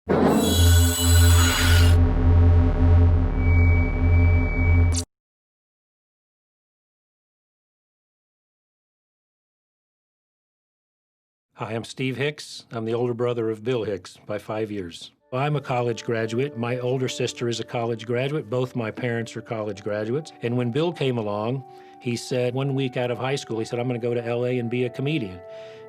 Hi, I'm Steve Hicks. I'm the older brother of Bill Hicks by 5 years. I'm a college graduate. My older sister is a college graduate. Both my parents are college graduates. And when Bill came along, he said 1 week out of high school, he said, I'm going to go to LA and be a comedian.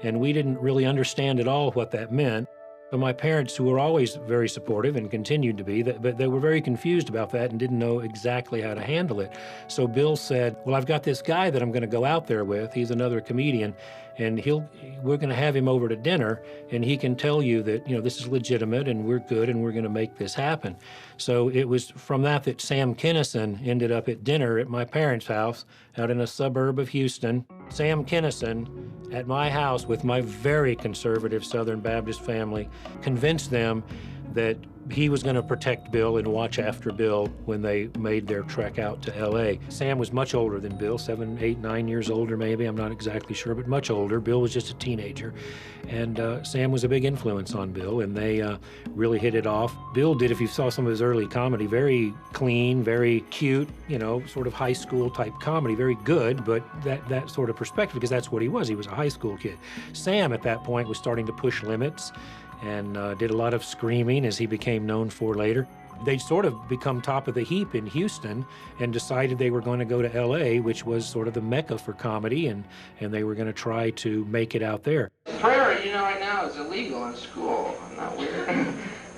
And we didn't really understand at all what that meant. So my parents, who were always very supportive and continued to be, but they were very confused about that and didn't know exactly how to handle it. So Bill said, well, I've got this guy that I'm going to go out there with. He's another comedian, and we're going to have him over to dinner, and he can tell you that, this is legitimate and we're good and we're going to make this happen. So it was from that Sam Kinison ended up at dinner at my parents' house out in a suburb of Houston. Sam Kinison at my house with my very conservative Southern Baptist family convinced them that he was going to protect Bill and watch after Bill when they made their trek out to L.A. Sam was much older than Bill, 7, 8, 9 years older maybe, I'm not exactly sure, but much older. Bill was just a teenager. And Sam was a big influence on Bill, and they really hit it off. Bill did, if you saw some of his early comedy, very clean, very cute, sort of high school type comedy, very good, but that sort of perspective, because that's what he was. He was a high school kid. Sam, at that point, was starting to push limits and did a lot of screaming, as he became known for later. They'd sort of become top of the heap in Houston and decided they were going to go to L.A., which was sort of the mecca for comedy, and they were going to try to make it out there. Prayer, right now is illegal in school. I'm not weird.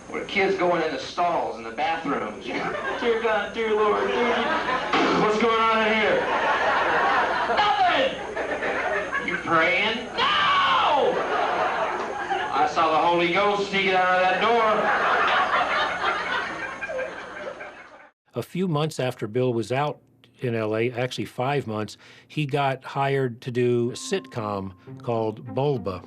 Where kids going in the stalls, in the bathrooms. Dear God, dear Lord, dear God. What's going on in here? Nothing! You praying? No! I saw the Holy Ghost sneaking out of that door. A few months after Bill was out in L.A., actually 5 months, he got hired to do a sitcom called Bulba.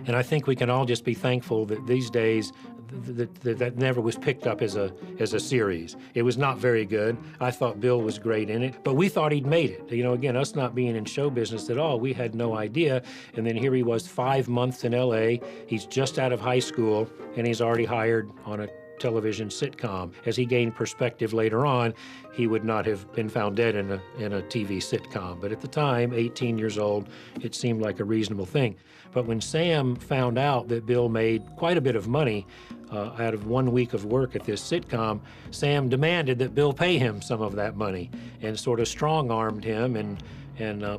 And I think we can all just be thankful that these days that never was picked up as a series. It was not very good. I thought Bill was great in it, but we thought he'd made it. Again, us not being in show business at all, we had no idea. And then here he was 5 months in L.A. He's just out of high school, and he's already hired on a television sitcom. As he gained perspective later on, he would not have been found dead in a TV sitcom. But at the time, 18 years old, it seemed like a reasonable thing. But when Sam found out that Bill made quite a bit of money out of 1 week of work at this sitcom, Sam demanded that Bill pay him some of that money and sort of strong-armed him and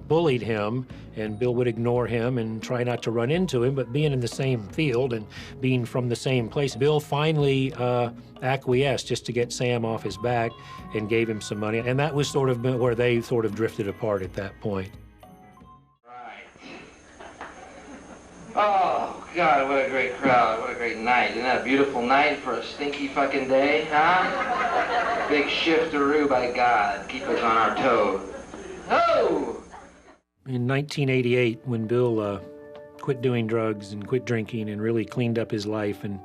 bullied him, and Bill would ignore him and try not to run into him, but being in the same field and being from the same place, Bill finally acquiesced just to get Sam off his back and gave him some money, and that was sort of where they sort of drifted apart at that point. Right. Oh, God, what a great crowd, what a great night. Isn't that a beautiful night for a stinky fucking day, huh? Big shifteroo by God, keep us on our toes. Oh! In 1988, when Bill quit doing drugs and quit drinking and really cleaned up his life, and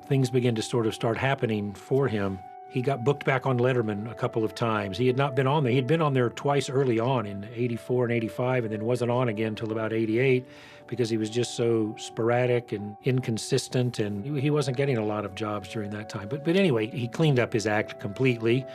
things began to sort of start happening for him, he got booked back on Letterman a couple of times. He had not been on there. He'd been on there twice early on in 84 and 85, and then wasn't on again until about 88 because he was just so sporadic and inconsistent, and he wasn't getting a lot of jobs during that time. But anyway, he cleaned up his act completely,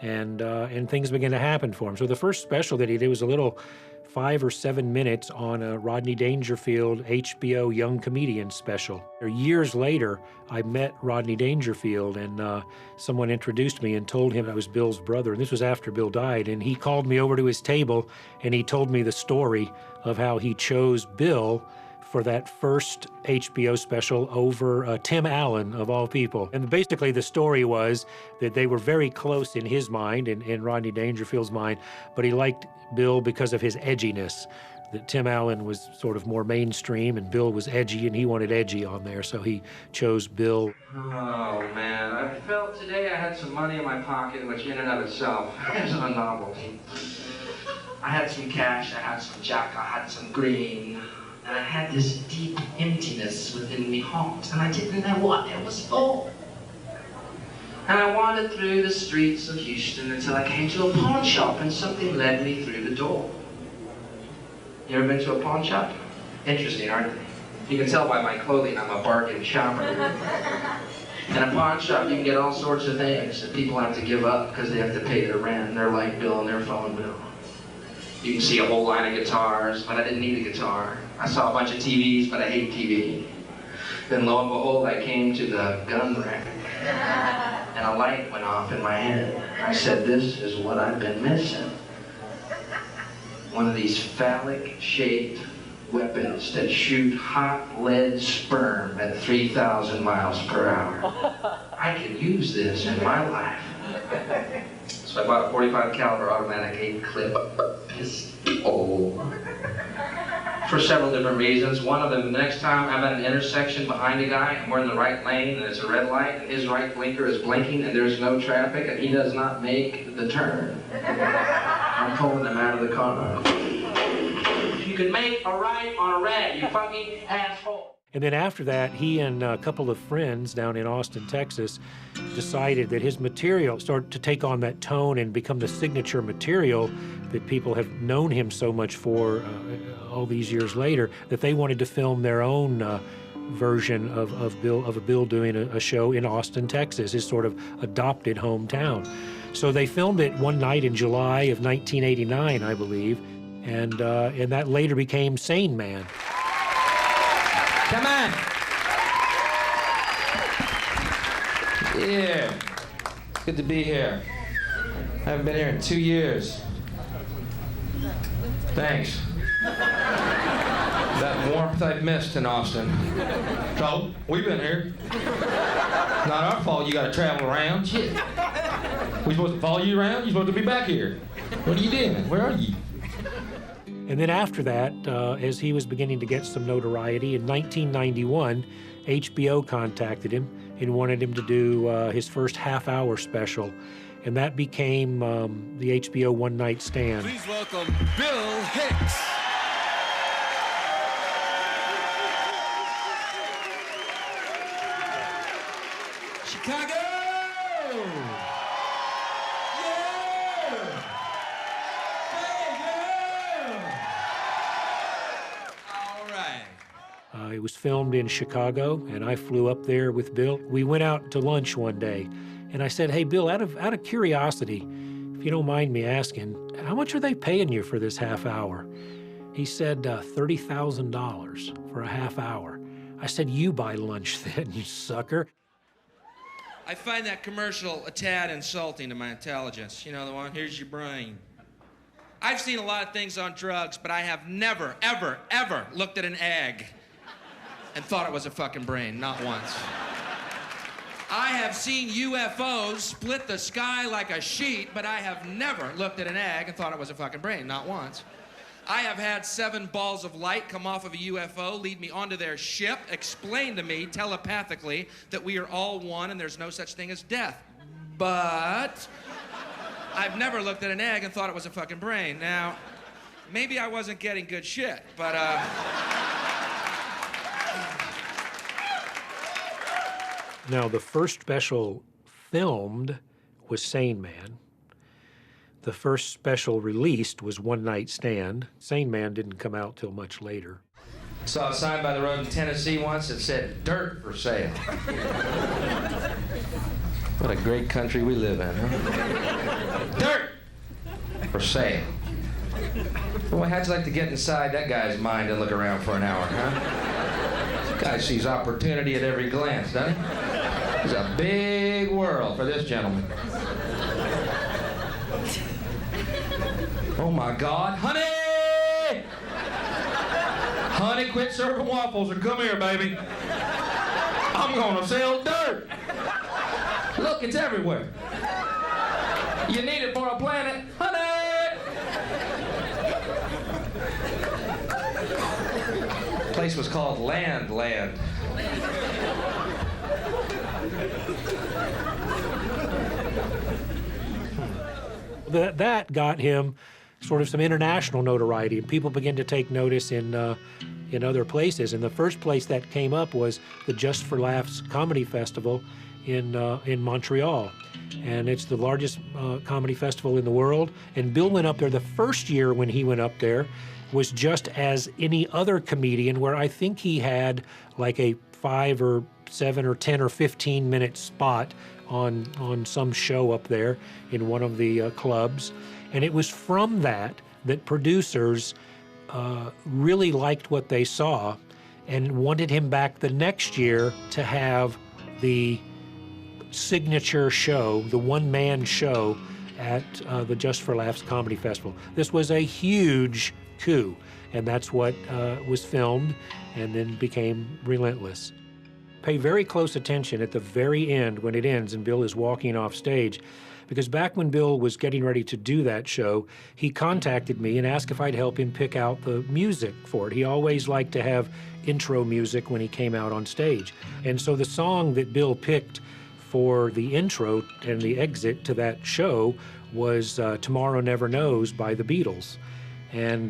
and things began to happen for him. So the first special that he did was a little 5 or 7 minutes on a Rodney Dangerfield HBO Young Comedian special. Years later, I met Rodney Dangerfield, and someone introduced me and told him I was Bill's brother. And this was after Bill died, and he called me over to his table, and he told me the story of how he chose Bill for that first HBO special over Tim Allen, of all people. And basically the story was that they were very close in his mind and in Rodney Dangerfield's mind, but he liked Bill because of his edginess. That Tim Allen was sort of more mainstream and Bill was edgy, and he wanted edgy on there, so he chose Bill. Oh, man, I felt today I had some money in my pocket, which in and of itself is a novelty. I had some cash, I had some jack, I had some green. And I had this deep emptiness within me heart, and I didn't know what it was for. And I wandered through the streets of Houston until I came to a pawn shop, and something led me through the door. You ever been to a pawn shop? Interesting, aren't they? You can tell by my clothing I'm a bargain shopper. In a pawn shop, you can get all sorts of things that people have to give up because they have to pay their rent, their light bill, and their phone bill. You can see a whole line of guitars, but I didn't need a guitar. I saw a bunch of TVs, but I hate TV. Then lo and behold, I came to the gun rack, and a light went off in my head. I said, this is what I've been missing. One of these phallic-shaped weapons that shoot hot lead sperm at 3,000 miles per hour. I can use this in my life. So I bought a .45 caliber automatic 8-clip pistol. For several different reasons. One of them, the next time I'm at an intersection behind a guy, and we're in the right lane, and it's a red light, and his right blinker is blinking, and there's no traffic, and he does not make the turn. I'm pulling him out of the car. You can make a right on a red, you fucking asshole. And then after that, he and a couple of friends down in Austin, Texas, decided that his material started to take on that tone and become the signature material that people have known him so much for all these years later, that they wanted to film their own version of Bill doing a show in Austin, Texas, his sort of adopted hometown. So they filmed it one night in July of 1989, I believe, and that later became Sane Man. Come on. Yeah. It's good to be here. I haven't been here in 2 years. Thanks. That warmth I've missed in Austin. So, we've been here. Not our fault you gotta travel around. Shit. We supposed to follow you around? You supposed to be back here. What are you doing? Where are you? And then after that, as he was beginning to get some notoriety, in 1991, HBO contacted him and wanted him to do his first half-hour special. And that became the HBO One Night Stand. Please welcome Bill Hicks. Chicago! It was filmed in Chicago, and I flew up there with Bill. We went out to lunch one day, and I said, hey, Bill, out of curiosity, if you don't mind me asking, how much are they paying you for this half hour? He said, $30,000 for a half hour. I said, you buy lunch then, you sucker. I find that commercial a tad insulting to my intelligence. You know the one, here's your brain. I've seen a lot of things on drugs, but I have never, ever, ever looked at an egg and thought it was a fucking brain, not once. I have seen UFOs split the sky like a sheet, but I have never looked at an egg and thought it was a fucking brain, not once. I have had 7 balls of light come off of a UFO, lead me onto their ship, explain to me telepathically that we are all one and there's no such thing as death. But I've never looked at an egg and thought it was a fucking brain. Now, maybe I wasn't getting good shit, but Now, the first special filmed was Sane Man. The first special released was One Night Stand. Sane Man didn't come out till much later. Saw a sign by the road in Tennessee once that said, dirt for sale. What a great country we live in, huh? Dirt for sale. Boy, how'd you like to get inside that guy's mind and look around for an hour, huh? This guy sees opportunity at every glance, doesn't he? There's a big world for this gentleman. Oh my God, honey! Honey, quit serving waffles and come here, baby. I'm gonna sell dirt. Look, it's everywhere. You need it for a planet, honey! The place was called Land. That got him sort of some international notoriety, and people began to take notice in other places. And the first place that came up was the Just for Laughs Comedy Festival in Montreal. And it's the largest comedy festival in the world. And Bill went up there. The first year when he went up there was just as any other comedian, where I think he had like a 5 or 7 or 10 or 15-minute spot on some show up there in one of the clubs. And it was from that producers really liked what they saw and wanted him back the next year to have the signature show, the one-man show at the Just for Laughs Comedy Festival. This was a huge coup, and that's what was filmed and then became Relentless. Pay very close attention at the very end when it ends and Bill is walking off stage, because back when Bill was getting ready to do that show, he contacted me and asked if I'd help him pick out the music for it. He always liked to have intro music when he came out on stage. And so the song that Bill picked for the intro and the exit to that show was Tomorrow Never Knows by the Beatles. And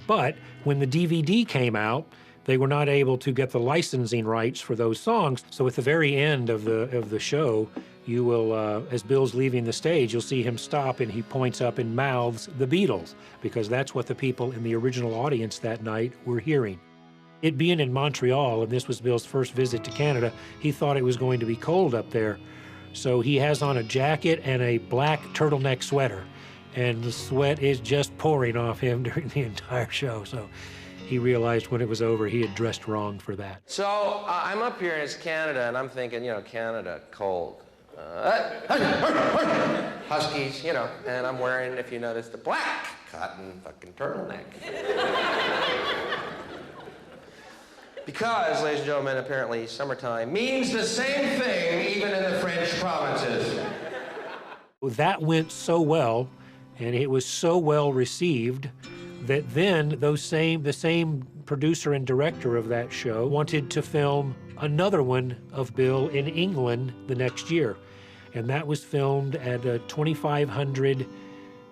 but when the DVD came out, they were not able to get the licensing rights for those songs. So at the very end of the show, you will, as Bill's leaving the stage, you'll see him stop and he points up and mouths the Beatles, because that's what the people in the original audience that night were hearing. It being in Montreal, and this was Bill's first visit to Canada, he thought it was going to be cold up there. So he has on a jacket and a black turtleneck sweater, and the sweat is just pouring off him during the entire show. So he realized when it was over, he had dressed wrong for that. So I'm up here and it's Canada, and I'm thinking, Canada, cold. Huskies, and I'm wearing, if you notice, the black cotton fucking turtleneck. Because, ladies and gentlemen, apparently summertime means the same thing even in the French provinces. That went so well, and it was so well received, that then the same producer and director of that show wanted to film another one of Bill in England the next year. And that was filmed at a 2,500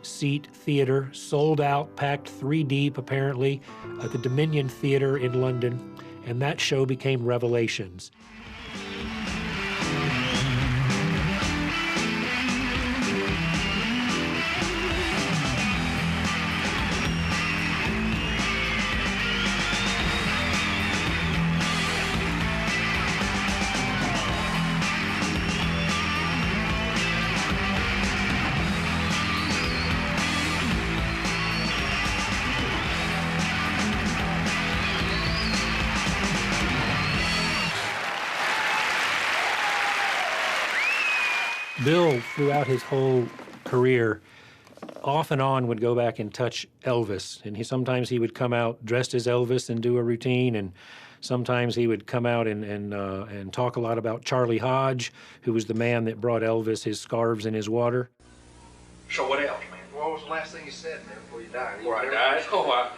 seat theater, sold out, packed 3 deep apparently, at the Dominion Theater in London. And that show became Revelations. Bill, throughout his whole career, off and on would go back and touch Elvis. And sometimes he would come out dressed as Elvis and do a routine, and sometimes he would come out and talk a lot about Charlie Hodge, who was the man that brought Elvis his scarves and his water. So what else, man? What was the last thing you said, man, before you died? Before I died? Oh,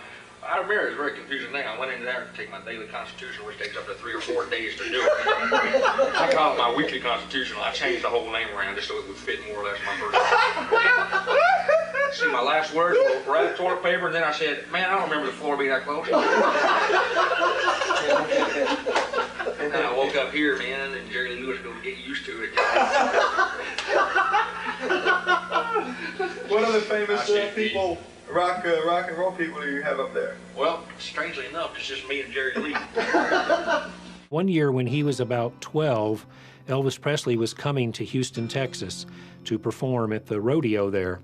I remember, it's a very confusing thing. I went in there to take my daily constitutional, which takes up to 3 or 4 days to do it. I call it my weekly constitutional. I changed the whole name around just so it would fit more or less my first name. See, my last words were right toilet paper, and then I said, man, I don't remember the floor being that close. And then I woke up here, man, and Jerry Lee Lewis goes, get used to it. What other famous people, rock and roll people do you have up there? Well, strangely enough, it's just me and Jerry Lee. One year when he was about 12, Elvis Presley was coming to Houston, Texas to perform at the rodeo there.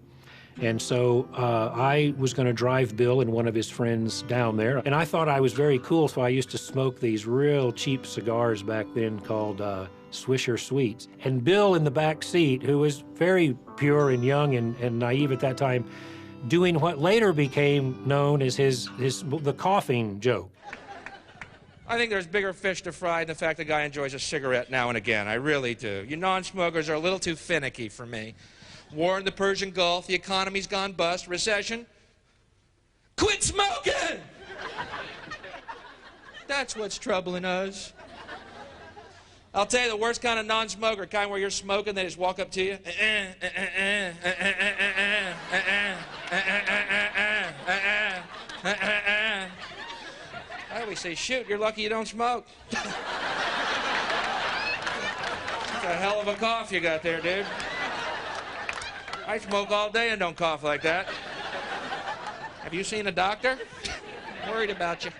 And so I was going to drive Bill and one of his friends down there. And I thought I was very cool, so I used to smoke these real cheap cigars back then called Swisher Sweets. And Bill in the back seat, who was very pure and young and naive at that time, doing what later became known as the coughing joke. I think there's bigger fish to fry in the fact the guy enjoys a cigarette now and again. I really do. You non-smokers are a little too finicky for me. War in the Persian Gulf, the economy's gone bust, recession. Quit smoking! That's what's troubling us. I'll tell you the worst kind of non-smoker, kind where you're smoking, they just walk up to you. I always say, shoot, you're lucky you don't smoke. It's a hell of a cough you got there, dude. I smoke all day and don't cough like that. Have you seen a doctor? I'm worried about you.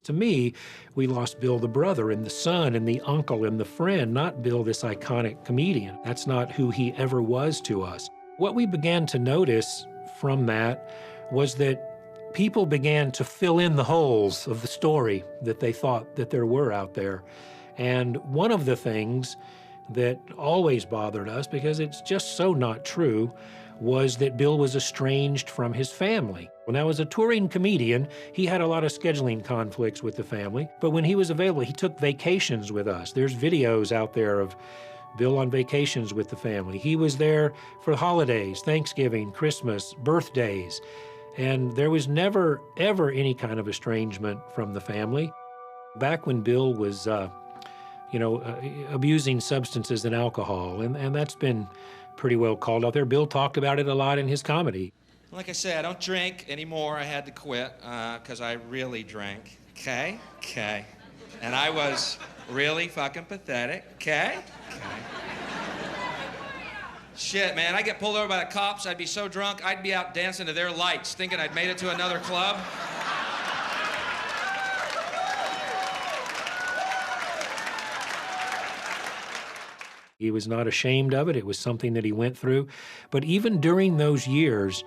To me, we lost Bill the brother and the son and the uncle and the friend, not Bill, this iconic comedian. That's not who he ever was to us. What we began to notice from that was that people began to fill in the holes of the story that they thought that there were out there. And one of the things that always bothered us, because it's just so not true, was that Bill was estranged from his family. When I was a touring comedian, he had a lot of scheduling conflicts with the family, but when he was available, he took vacations with us. There's videos out there of Bill on vacations with the family. He was there for holidays, Thanksgiving, Christmas, birthdays, and there was never, ever any kind of estrangement from the family. Back when Bill was, abusing substances and alcohol, and that's been pretty well called out there. Bill talked about it a lot in his comedy. Like I said, I don't drink anymore. I had to quit because I really drank. Okay? And I was really fucking pathetic. Okay? Shit, man, I get pulled over by the cops. I'd be so drunk, I'd be out dancing to their lights, thinking I'd made it to another club. He was not ashamed of it. It was something that he went through. But even during those years,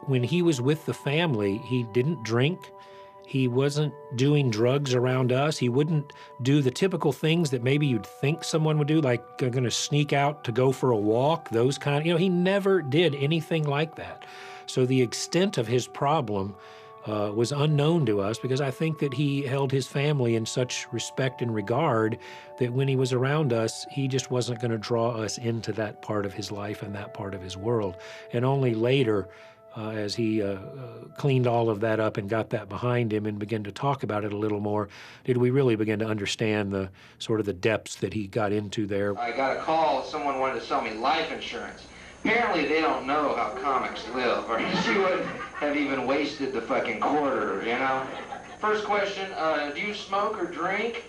when he was with the family, he didn't drink. He wasn't doing drugs around us. He wouldn't do the typical things that maybe you'd think someone would do, like going to sneak out to go for a walk, those kind of, he never did anything like that. So the extent of his problem was unknown to us, because I think that he held his family in such respect and regard that when he was around us, he just wasn't going to draw us into that part of his life and that part of his world. And only later, as he cleaned all of that up and got that behind him and began to talk about it a little more, did we really begin to understand the sort of the depths that he got into there. I got a call, someone wanted to sell me life insurance. Apparently they don't know how comics live, or she wouldn't have even wasted the fucking quarter, you know? First question, do you smoke or drink?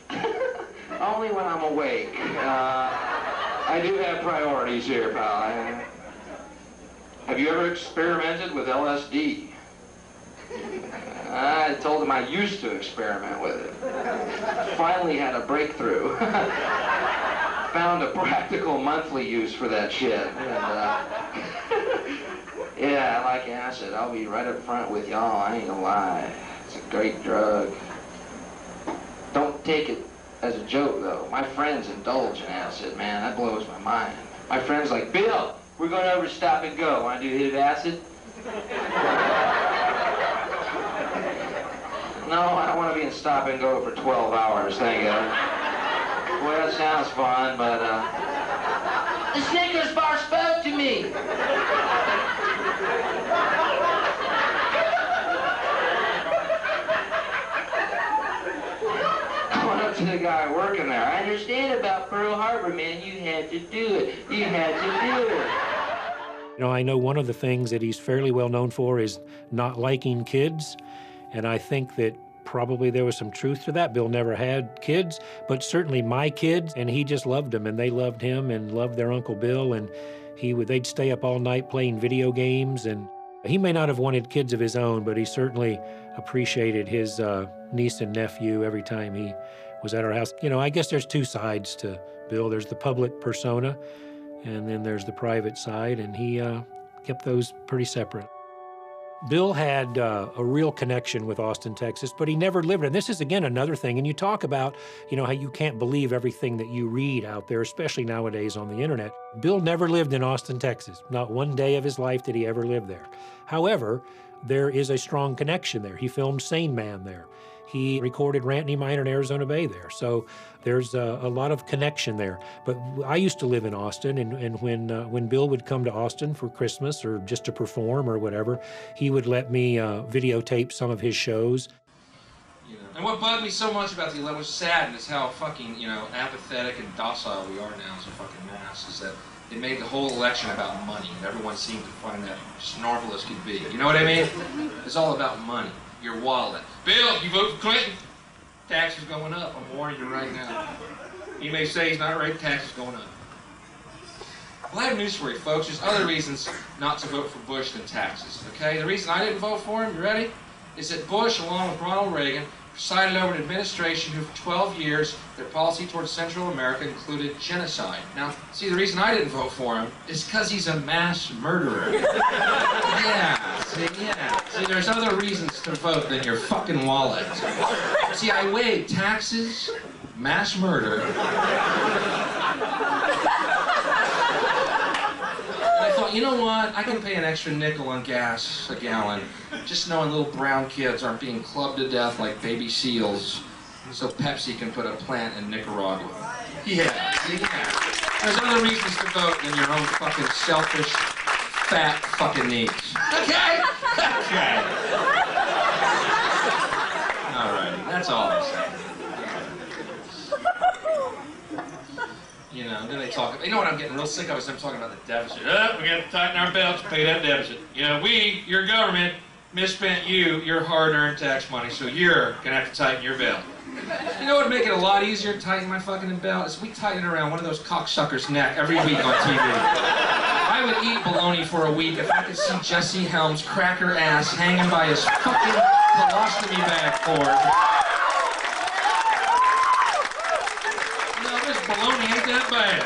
Only when I'm awake. I do have priorities here, pal. Have you ever experimented with LSD? I told him I used to experiment with it. Finally had a breakthrough. Found a practical monthly use for that shit. And, yeah, I like acid. I'll be right up front with y'all. I ain't gonna lie. It's a great drug. Don't take it as a joke, though. My friends indulge in acid, man. That blows my mind. My friends like, Bill, we're going over to Stop and Go. Want to do a hit of acid? No, I don't want to be in Stop and Go for 12 hours, thank you. Well, that sounds fun, but, the Snickers bar spoke to me. I went up to the guy working there. I understand about Pearl Harbor, man. You had to do it. You had to do it. You know, I know one of the things that he's fairly well known for is not liking kids, and I think that probably there was some truth to that. Bill never had kids, but certainly my kids, and he just loved them, and they loved him and loved their Uncle Bill, and they'd stay up all night playing video games, and he may not have wanted kids of his own, but he certainly appreciated his niece and nephew every time he was at our house. You know, I guess there's two sides to Bill. There's the public persona, and then there's the private side, and he kept those pretty separate. Bill had a real connection with Austin, Texas, but he never lived there. And this is, again, another thing. And you talk about, how you can't believe everything that you read out there, especially nowadays on the internet. Bill never lived in Austin, Texas. Not one day of his life did he ever live there. However, there is a strong connection there. He filmed Sane Man there. He recorded Rantney Minor in Arizona Bay there. So there's a lot of connection there. But I used to live in Austin, and when Bill would come to Austin for Christmas or just to perform or whatever, he would let me videotape some of his shows. And what bugged me so much about the election was sad, is how fucking, apathetic and docile we are now as a fucking mass, is that it made the whole election about money, and everyone seemed to find that just normal as could be. You know what I mean? It's all about money. Your wallet. Bill, you vote for Clinton? Taxes going up. I'm warning you right now. He may say he's not right, taxes going up. Well, I have news for you, folks. There's other reasons not to vote for Bush than taxes, okay? The reason I didn't vote for him, you ready? Is that Bush, along with Ronald Reagan, presided over an administration who for 12 years, their policy towards Central America included genocide. Now, see, the reason I didn't vote for him is because he's a mass murderer. Yeah. See, there's other reasons to vote than your fucking wallet. See, I weighed taxes, mass murder. And I thought, you know what? I can pay an extra nickel on gas a gallon, just knowing little brown kids aren't being clubbed to death like baby seals, so Pepsi can put a plant in Nicaragua. Yeah. There's other reasons to vote than your own fucking selfish, fat fucking needs. Okay? Okay. All right, that's all I'm saying. You know, then they talk, you know what I'm getting real sick of is them talking about the deficit. Oh, we got to tighten our belts, pay that deficit. You know, we, your government, misspent your hard-earned tax money, so you're going to have to tighten your belt. You know what would make it a lot easier to tighten my fucking belt? Is we tighten around one of those cocksuckers' neck every week on TV. I would eat bologna for a week if I could see Jesse Helms' cracker ass hanging by his fucking colostomy bag cord. Bologna ain't that bad.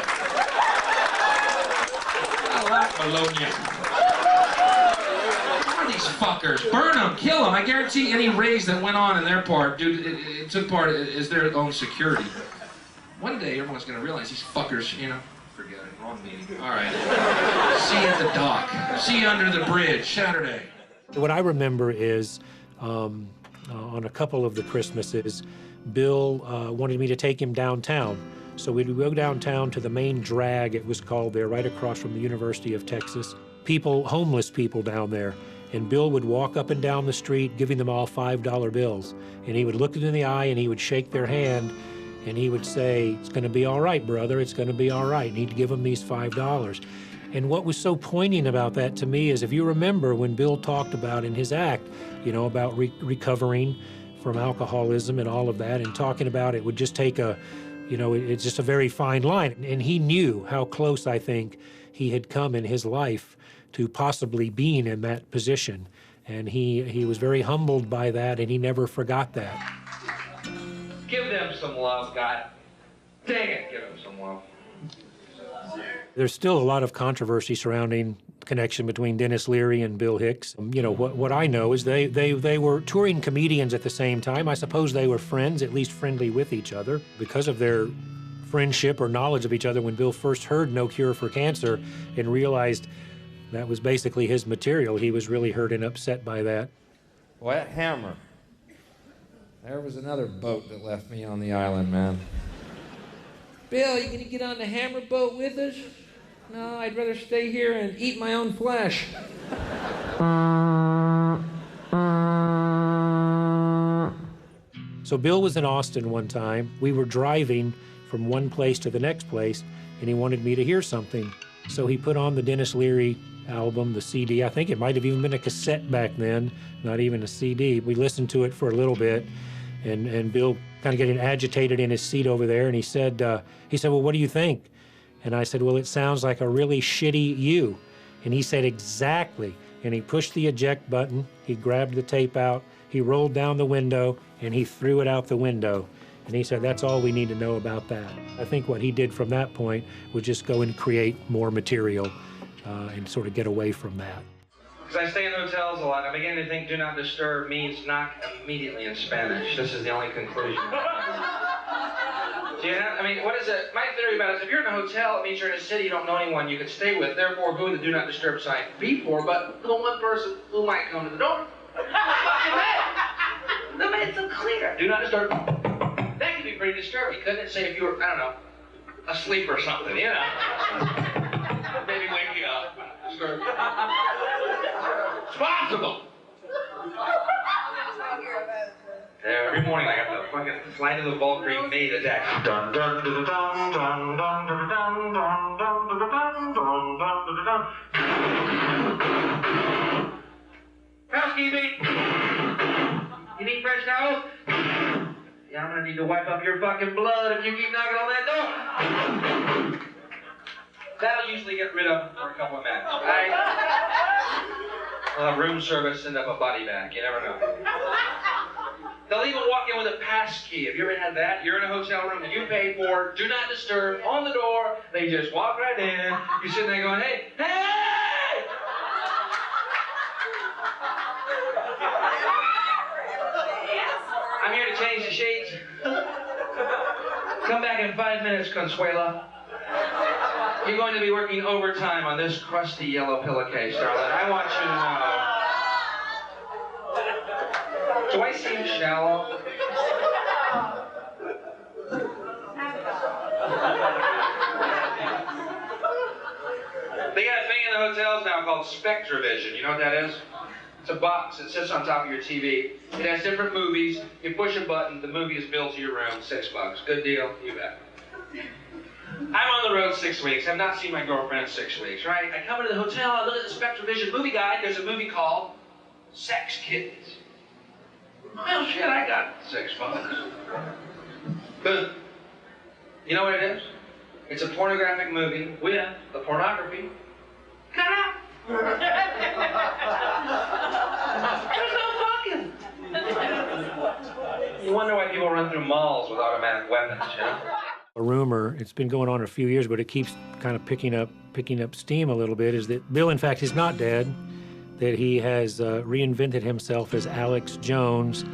I like bologna. What are these fuckers? Burn them, kill them. I guarantee any raids that went on in their part, dude, it took part as their own security. One day, everyone's gonna realize these fuckers, you know, forget it, wrong meeting. All right. See you at the dock. See you under the bridge, Saturday. What I remember is, on a couple of the Christmases, Bill wanted me to take him downtown. So we'd go downtown to the main drag, it was called there, right across from the University of Texas. Homeless people down there. And Bill would walk up and down the street giving them all $5 bills. And he would look them in the eye and he would shake their hand and he would say, "It's gonna be all right, brother, it's gonna be all right." And he'd give them these $5. And what was so poignant about that to me is, if you remember when Bill talked about in his act, you know, about recovering from alcoholism and all of that, and talking about it would just take a, you know, it's just a very fine line. And he knew how close, I think, he had come in his life to possibly being in that position. And he was very humbled by that, and he never forgot that. Give them some love, God. Dang it, give them some love. There's still a lot of controversy surrounding the connection between Denis Leary and Bill Hicks. You know, what I know is they were touring comedians at the same time. I suppose they were friends, at least friendly with each other. Because of their friendship or knowledge of each other, when Bill first heard No Cure for Cancer and realized that was basically his material, he was really hurt and upset by that. Boy, that hammer. There was another boat that left me on the island, man. Bill, you gonna get on the hammer boat with us? No, I'd rather stay here and eat my own flesh. So Bill was in Austin one time. We were driving from one place to the next place, and he wanted me to hear something. So he put on the Denis Leary album, the CD. I think it might have even been a cassette back then, not even a CD. We listened to it for a little bit, and Bill kind of getting agitated in his seat over there, and he said, "Well, what do you think?" And I said, "Well, it sounds like a really shitty you." And he said, "Exactly." And he pushed the eject button, he grabbed the tape out, he rolled down the window, and he threw it out the window. And he said, "That's all we need to know about that." I think what he did from that point was just go and create more material and sort of get away from that. Because I stay in hotels a lot, I'm beginning to think "do not disturb" means knock immediately in Spanish. This is the only conclusion. Do you know? I mean, what is it? My theory about it is, if you're in a hotel, it means you're in a city you don't know anyone you can stay with. Therefore, go to the do not disturb sign. Be poor, but the one person who might come to the door. The man's so clear. Do not disturb. That could be pretty disturbing, couldn't it? Say if you were, I don't know, asleep or something, you know. Maybe wake you up. Disturb. It's possible. Every morning I have to fucking fly to the Valkyrie Maid attack. Dun dun dun dun dun dun dun dun dun dun dun dun dun. Housekeeping. You need fresh towels? Yeah, I'm gonna need to wipe up your fucking blood if you keep knocking on that door. That'll usually get rid of for a couple of minutes, right? Room service, send up a body bag. You never know. They'll even walk in with a pass key. Have you ever had that? You're in a hotel room, you pay for, do not disturb, on the door. They just walk right in. You're sitting there going, hey, hey! I'm here to change the sheets. Come back in 5 minutes, Consuela. You're going to be working overtime on this crusty yellow pillowcase, darling. I want you to know. Do I seem shallow? They got a thing in the hotels now called SpectraVision. You know what that is? It's a box that sits on top of your TV. It has different movies. You push a button, the movie is built to your room. $6. Good deal, you bet. I'm on the road 6 weeks. Have not seen my girlfriend in 6 weeks, right? I come into the hotel, I look at the SpectraVision movie guide. There's a movie called Sex Kittens. Well, shit, I got $6. But you know what it is? It's a pornographic movie with the pornography cut out. There's no fucking. You wonder why people run through malls with automatic weapons, you know? A rumor, it's been going on a few years, but it keeps kind of picking up steam a little bit, is that Bill, in fact, is not dead, that he has reinvented himself as Alex Jones,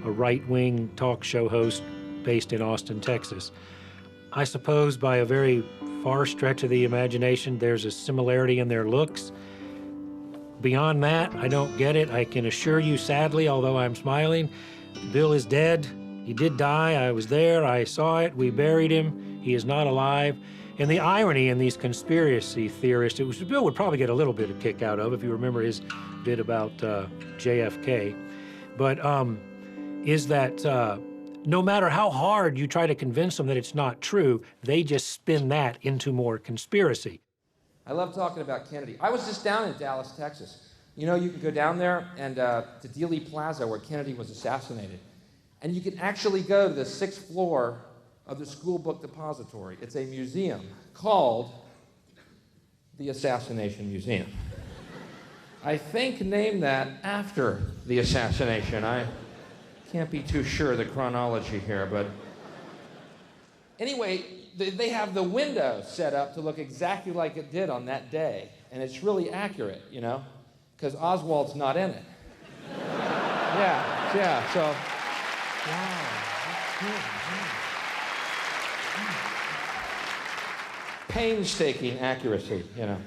a right-wing talk show host based in Austin, Texas. I suppose by a very far stretch of the imagination, there's a similarity in their looks. Beyond that, I don't get it. I can assure you, sadly, although I'm smiling, Bill is dead. He did die. I was there. I saw it. We buried him. He is not alive. And the irony in these conspiracy theorists, which Bill would probably get a little bit of kick out of if you remember his bit about JFK, but is that no matter how hard you try to convince them that it's not true, they just spin that into more conspiracy. I love talking about Kennedy. I was just down in Dallas, Texas. You know, you can go down there and to Dealey Plaza where Kennedy was assassinated. And you can actually go to the 6th floor of the School Book Depository. It's a museum called the Assassination Museum. I think named that after the assassination. I can't be too sure of the chronology here, but anyway, they have the window set up to look exactly like it did on that day. And it's really accurate, you know, because Oswald's not in it. Yeah, so... Wow. Painstaking accuracy, you know.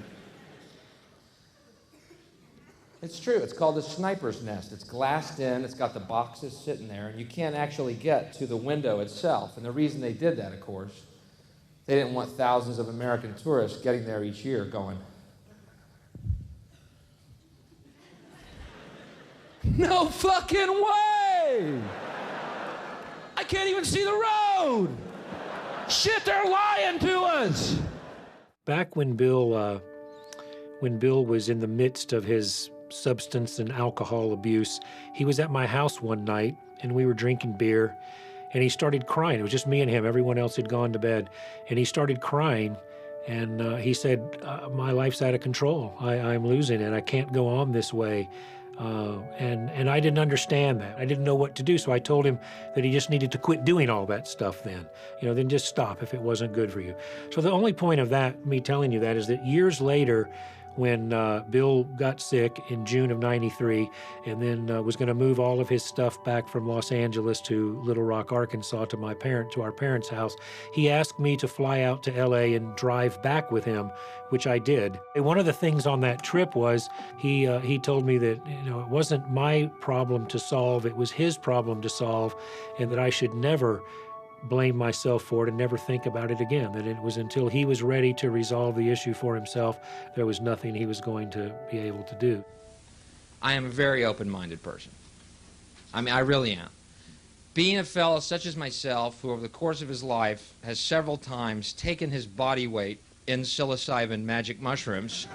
It's true. It's called a sniper's nest. It's glassed in. It's got the boxes sitting there, and you can't actually get to the window itself. And the reason they did that, of course, they didn't want thousands of American tourists getting there each year going, no fucking way! I can't even see the road! Shit, they're lying to us! Back when Bill was in the midst of his substance and alcohol abuse, he was at my house one night, and we were drinking beer, and he started crying. It was just me and him. Everyone else had gone to bed, and he started crying, and he said, my life's out of control. I'm losing it. I can't go on this way. And I didn't understand that. I didn't know what to do, so I told him that he just needed to quit doing all that stuff then. You know, then just stop if it wasn't good for you. So the only point of that, me telling you that, is that years later, when Bill got sick in June of '93 and then was going to move all of his stuff back from Los Angeles to Little Rock, Arkansas to our parents' house, he asked me to fly out to LA and drive back with him, which I did. And one of the things on that trip was he told me that, you know, it wasn't my problem to solve, it was his problem to solve, and that I should never blame myself for it and never think about it again, that it was until he was ready to resolve the issue for himself, there was nothing he was going to be able to do. I am a very open-minded person. I mean, I really am. Being a fellow such as myself, who over the course of his life has several times taken his body weight in psilocybin magic mushrooms,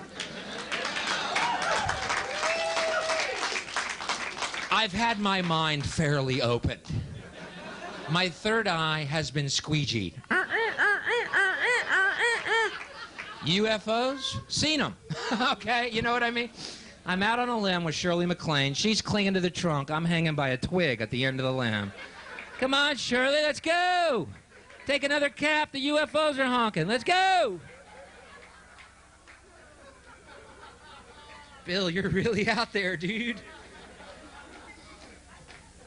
I've had my mind fairly open. My third eye has been squeegeed. UFOs? Seen them. Okay, you know what I mean? I'm out on a limb with Shirley MacLaine. She's clinging to the trunk. I'm hanging by a twig at the end of the limb. Come on, Shirley, let's go. Take another cap. The UFOs are honking. Let's go. Bill, you're really out there, dude.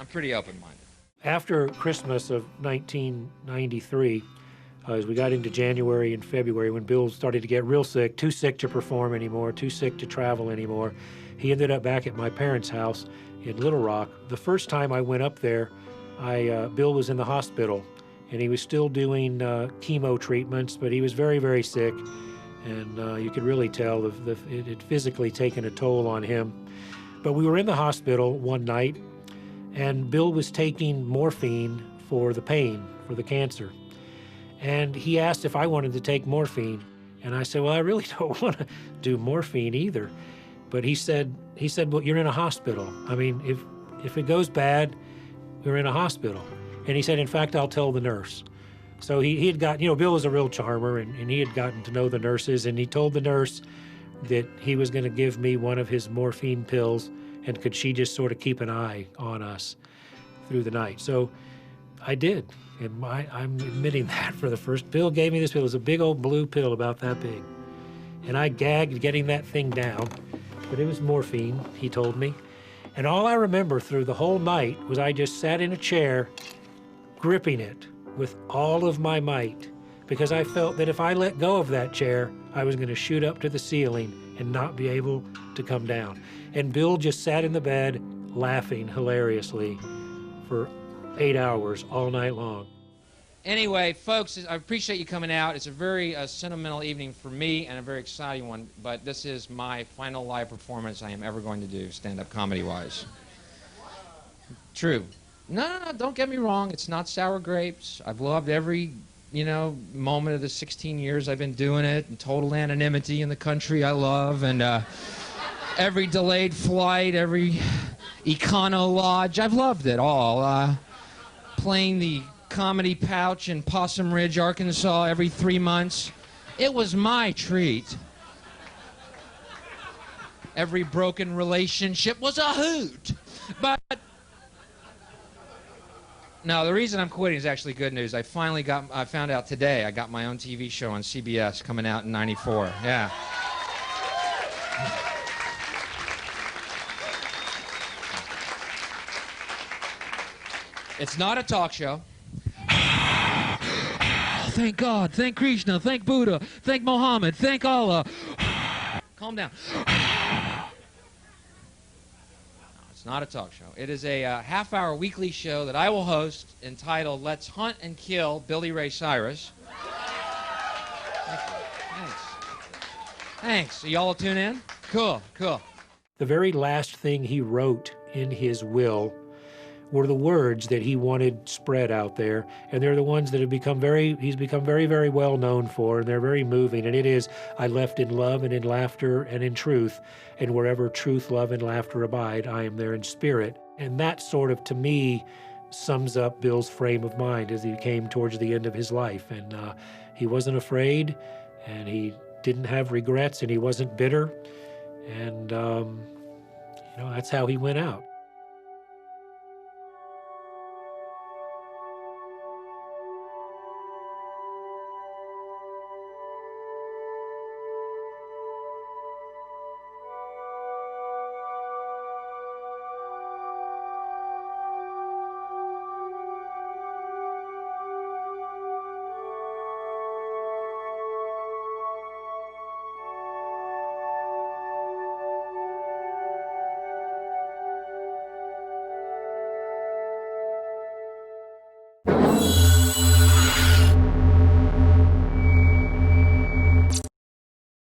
I'm pretty open-minded. After Christmas of 1993, as we got into January and February, when Bill started to get real sick, too sick to perform anymore, too sick to travel anymore, he ended up back at my parents' house in Little Rock. The first time I went up there, Bill was in the hospital, and he was still doing chemo treatments, but he was very, very sick, and you could really tell it had physically taken a toll on him. But we were in the hospital one night, and Bill was taking morphine for the pain, for the cancer. And he asked if I wanted to take morphine. And I said, well, I really don't want to do morphine either. But he said, well, you're in a hospital. I mean, if it goes bad, you're in a hospital. And he said, in fact, I'll tell the nurse. So he had got, Bill was a real charmer, and he had gotten to know the nurses, and he told the nurse that he was going to give me one of his morphine pills, and could she just sort of keep an eye on us through the night. So I did, and I'm admitting that for the first. Bill gave me this pill. It was a big old blue pill about that big. And I gagged getting that thing down, but it was morphine, he told me. And all I remember through the whole night was I just sat in a chair, gripping it with all of my might, because I felt that if I let go of that chair, I was going to shoot up to the ceiling and not be able to come down. And Bill just sat in the bed laughing hilariously for 8 hours all night long. Anyway, folks, I appreciate you coming out. It's a very sentimental evening for me and a very exciting one, but this is my final live performance I am ever going to do, stand-up comedy-wise. True. No, don't get me wrong. It's not sour grapes. I've loved every, moment of the 16 years I've been doing it, and total anonymity in the country I love, and every delayed flight, every Econo Lodge. I've loved it all. Playing the Comedy Pouch in Possum Ridge, Arkansas every 3 months. It was my treat. Every broken relationship was a hoot. But no, the reason I'm quitting is actually good news. I found out today I got my own TV show on CBS coming out in '94. Yeah. It's not a talk show. Thank God, thank Krishna, thank Buddha, thank Mohammed, thank Allah. Calm down. No, it's not a talk show. It is a half-hour weekly show that I will host entitled Let's Hunt and Kill Billy Ray Cyrus. Thanks. So y'all will tune in? Cool. The very last thing he wrote in his will were the words that he wanted spread out there, and they're the ones that he's become very, very well known for, and they're very moving, and it is, I left in love and in laughter and in truth, and wherever truth, love, and laughter abide, I am there in spirit. And that sort of, to me, sums up Bill's frame of mind as he came towards the end of his life, and he wasn't afraid, and he didn't have regrets, and he wasn't bitter, and that's how he went out.